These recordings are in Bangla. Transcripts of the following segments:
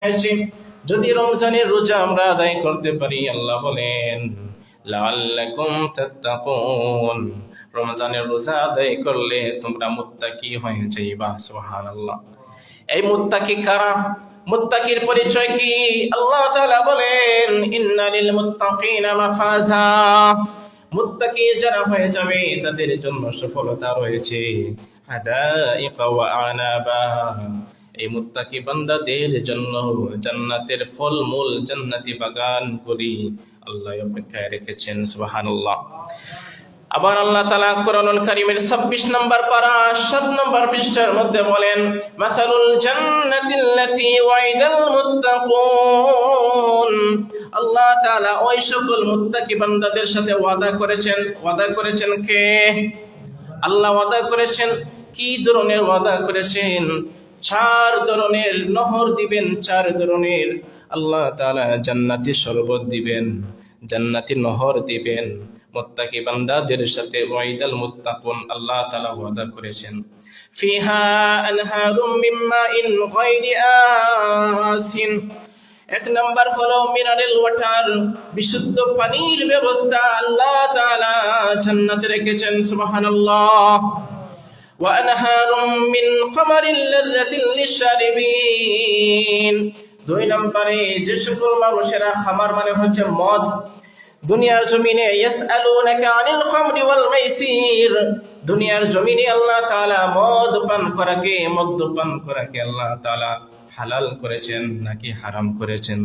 হয়েছে। যদি রমজানের রোজা আমরা আদায় করতে পারি, আল্লাহ বলেন লাআল্লাকুম তাত্তাকুন, রমজানের রোজা আদায় করলে তোমরা মুত্তাকি হয়ে যাইবা। সুবহানাল্লাহ। এই মুত্তাকি কারা? মুত্তাকির পরিচয় কি? আল্লাহ তাআলা বলেন ইন্নালিল মুত্তাকিনা মাফাজা, মুত্তাকি যারা হয়ে যাবে তাদের জন্য সফলতা রয়েছে। হাদাইকা ওয়া আনাবা, এই মুত্তাকি বান্দাদের জন্য জান্নাতের ফলমূল, জান্নাতি বাগান করি আল্লাহ অপেক্ষায় রেখেছেন। সুবহানাল্লাহ। আবার আল্লাহ তাআলা কোরআনুল কারীমের 26 নম্বর পারা 7 নম্বর পৃষ্ঠার মধ্যে বলেন মাসালুল জান্নাতিল্লাতী ওয়াইদাল মুত্তাকুন, আল্লাহ তাআলা ওই সকল মুত্তাকি বান্দাদের সাথে ওয়াদা করেছেন। ওয়াদা করেছেন কে? আল্লাহ ওয়াদা করেছেন। কি ধরনের ওয়াদা করেছেন? 4 ধরনের নহর দিবেন। 4 ধরনের আল্লাহ তাআলা জান্নাতি শরবত দিবেন, জান্নাতি নহর দিবেন মুত্তাকি বান্দাদের সাথে। ওয়াইদাল মুত্তাকুন, আল্লাহ তাআলা ওয়াদা করেছেন। ফিহা আনহারুম মিন মাইন গায়রি আসিন, 1 নাম্বার হলো মিনারেল ওয়াটার, বিশুদ্ধ পানির ব্যবস্থা আল্লাহ তাআলা জান্নাতে রেখেছেন। সুবহানাল্লাহ। ওয়া আনহারুম মিন খামারিল লাযযাতিল লিশারিবিন, 2 নম্বরে যে সকল মানুষেরা, খামার মানে হচ্ছে মদ, দুনিয়ার জমিনে ইয়াসআলুনাকা আনিল খামরি ওয়াল মাইসির, দুনিয়ার জমিনে আল্লাহ তাআলা মদ্যপান করাকে আল্লাহ তাআলা হালাল করেছেন নাকি হারাম করেছেন?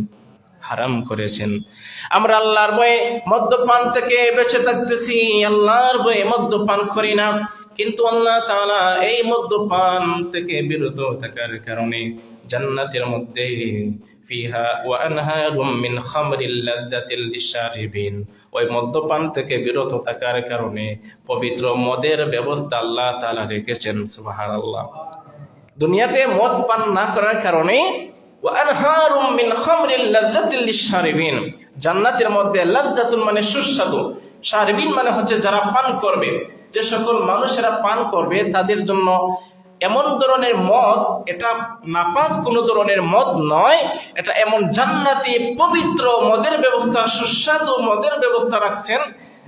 হারাম করেছেন। আমরা আল্লাহর ভয়ে মদ্যপান থেকে বেঁচে থাকতেছি, আল্লাহর ভয়ে মদ্যপান করি না, কিন্তু আল্লাহ তাআলা এই মদ্যপান থেকে বিরত থাকার কারণে জান্নাতের মধ্যে ফিহা ওয়া আনহারুম মিন খামরিল লাযযাতিল লিশারিবিন, ওই মদ্যপান থেকে বিরত থাকার কারণে পবিত্র মদের ব্যবস্থা আল্লাহ তাআলা রেখেছেন। সুবহানাল্লাহ। দুনিয়াতে মদ পান না করার কারণে ওয়া আনহারুম মিন খামরিল লাযযাতিল লিশারিবিন, জান্নাতের মধ্যে লাযযাতুন মানে সুস্বাদু, শারিবিন মানে হচ্ছে যারা পান করবে, যে সকল মানুষেরা পান করবে তাদের জন্য এমন ধরনের মদ, এটা নাপাক কোন ধরনের মদ নয়, এটা এমন জান্নাতি পবিত্র মদের ব্যবস্থা, সুস্বাদু মদের ব্যবস্থা রাখছেন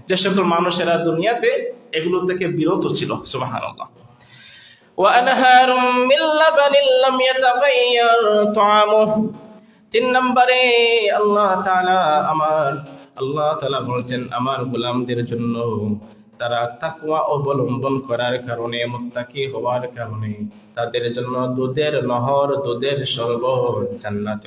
যে সকল মানুষেরা দুনিয়াতে এগুলো থেকে বিরত ছিল। সুবহানাল্লাহ। ওয়া আনহারুম মিন লাবানিল লাম ইয়াতাগায়্যার তা'আমুহু, 3 নম্বরে আল্লাহ তাআলা বলছেন আমার গোলামদের জন্য, তারা তাকওয়া অবলম্বন করার কারণে, মুত্তাকি হওয়ার কারণে তাদের জন্য দুধের নহর, দুধের শরবত জান্নাতে